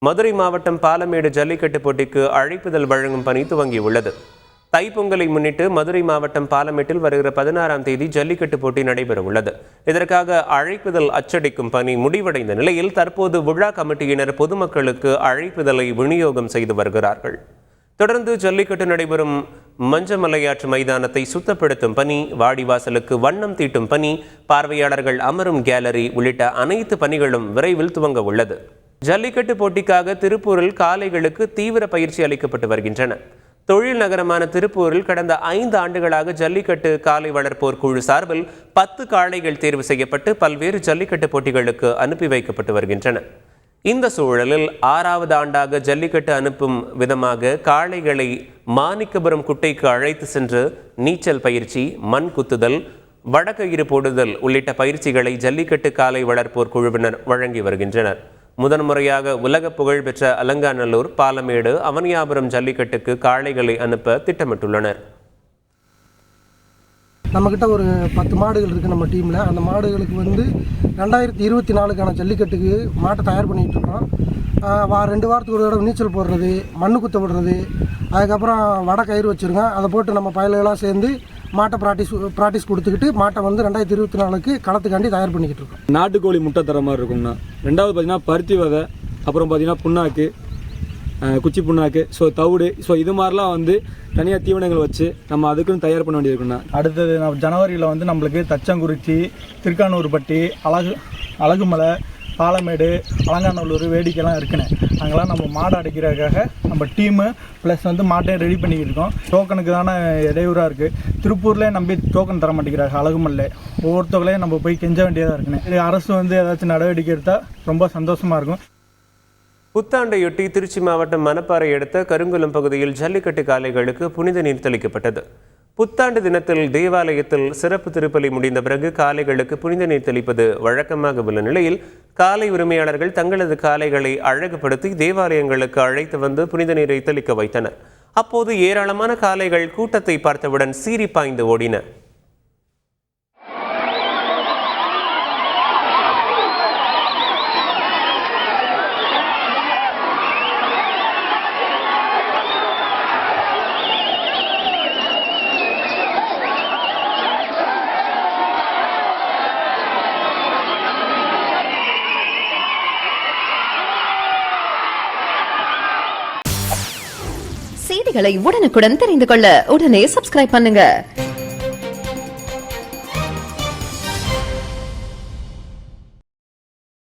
மதுரை மாவட்டம் பாலமேடு ஜல்லிக்கட்டு போட்டிக்கு அழைப்புதல் வழங்கும் பணி துவங்கியுள்ளது. தைப்பொங்கலை முன்னிட்டு மதுரை மாவட்டம் பாலமேட்டில் வருகிற 16ஆம் தேதி ஜல்லிக்கட்டு போட்டி நடைபெற உள்ளது. இதற்காக அழைப்புதல் அச்சடிக்கும் பணி முடிவடைந்த நிலையில் தற்போது விழா கமிட்டியினர் பொதுமக்களுக்கு அழைப்புதலை விநியோகம் செய்து வருகிறார்கள். தொடர்ந்து ஜல்லிக்கட்டு நடைபெறும் மஞ்சமலையாற்று மைதானத்தை சுத்தப்படுத்தும் பணி, வாடிவாசலுக்கு வண்ணம் தீட்டும் பணி, பார்வையாளர்கள் அமரும் கேலரி உள்ளிட்ட அனைத்து பணிகளும் விரைவில் துவங்க உள்ளது. ஜல்லிக்கட்டு போட்டிக்காக திருப்பூரில் காளைகளுக்கு தீவிர பயிற்சி அளிக்கப்பட்டு வருகின்றன. தொழில் நகரமான திருப்பூரில் கடந்த 5 ஆண்டுகளாக ஜல்லிக்கட்டு காளை வளர்ப்போர் குழு சார்பில் 10 காளைகள் தேர்வு செய்யப்பட்டு பல்வேறு ஜல்லிக்கட்டு போட்டிகளுக்கு அனுப்பி வைக்கப்பட்டு வருகின்றன. இந்த சூழலில் 6வது ஆண்டாக ஜல்லிக்கட்டு அனுப்பும் விதமாக காளைகளை மாணிக்கபுரம் குட்டைக்கு அழைத்து சென்று நீச்சல் பயிற்சி, மண் குத்துதல், வடக்கயிறு போடுதல் உள்ளிட்ட பயிற்சிகளை ஜல்லிக்கட்டு காளை வளர்ப்போர் குழுவினர் வழங்கி வருகின்றனர். முதன்முறையாக உலக புகழ் பெற்ற அலங்காநல்லூர், பாலமேடு, அவனியாபுரம் ஜல்லிக்கட்டுக்கு காளைகளை அனுப்ப திட்டமிட்டுள்ளனர். நம்மக்கிட்ட ஒரு 10 மாடுகள் இருக்குது நம்ம டீமில். அந்த மாடுகளுக்கு 2024க்கான ஜல்லிக்கட்டுக்கு மாட்டை தயார் பண்ணிகிட்டு இருக்கோம். 2 வாரத்துக்கு ஒரு தடவை நீச்சல் போடுறது, மண்ணு குத்த விடுறது, அதுக்கப்புறம் வடை கயிறு வச்சுருக்கோம். அதை போட்டு நம்ம பயல்களாக சேர்ந்து மாட்டை ப்ராக்டிஸ் கொடுத்துக்கிட்டு மாட்டை 2024க்கு களத்துக்காண்டி தயார் பண்ணிக்கிட்டு இருக்கோம். நாட்டுக்கோழி முட்டை தர மாதிரி இருக்கும்னா, 2வது பார்த்தீங்கன்னா பருத்தி விதை, அப்புறம் பார்த்தீங்கன்னா புண்ணாக்கு, குச்சி புண்ணாக்கு, தவிடு, இது மாதிரிலாம் தனியாக தீவனங்கள் வச்சு நம்ம அதுக்குன்னு தயார் பண்ண வேண்டியிருக்குண்ணா. அடுத்தது ஜனவரியில் நம்மளுக்கு தச்சங்குறிச்சி, திருக்கானூர்பட்டி, அழகுமலை, பாலமேடு, அலங்காநல்லூர், வேடிக்கைலாம் இருக்குன்னு அங்கெல்லாம் நம்ம மாடு அடைக்கிறதுக்காக நம்ம டீமு ப்ளஸ் மாட்டையும் ரெடி பண்ணிக்கிட்டு இருக்கோம். டோக்கனுக்கு தானே இடையூறாக இருக்குது. திருப்பூர்லேயே நம்பி டோக்கன் தர மாட்டேங்கிறாங்க. அழகுமல்ல ஒவ்வொருத்தவங்களையும் நம்ம போய் கெஞ்ச வேண்டியதாக இருக்குன்னு அரசு ஏதாச்சும் நடவடிக்கை எடுத்தால் ரொம்ப சந்தோஷமாக இருக்கும். புத்தாண்டையொட்டி திருச்சி மாவட்டம் மணப்பாறை அடுத்த கருங்குளம் பகுதியில் ஜல்லிக்கட்டு காளைகளுக்கு புனித நீர் தெளிக்கப்பட்டது. புத்தாண்டு தினத்தில் தேவாலயத்தில் சிறப்பு திருப்பலி முடிந்த பிறகு காளைகளுக்கு புனித நீர் தெளிப்பது வழக்கமாக உள்ள நிலையில் காளை உரிமையாளர்கள் தங்களது காளைகளை அழகுபடுத்தி தேவாலயங்களுக்கு அழைத்து வந்து புனித நீரை தெளிக்க வைத்தனர். அப்போது ஏராளமான காளைகள் கூட்டத்தை பார்த்தவுடன் சீறி பாய்ந்து ஓடின. செய்திகளை உடனுக்குடன் தெரிந்து கொள்ள உடனே சப்ஸ்கிரைப் பண்ணுங்க.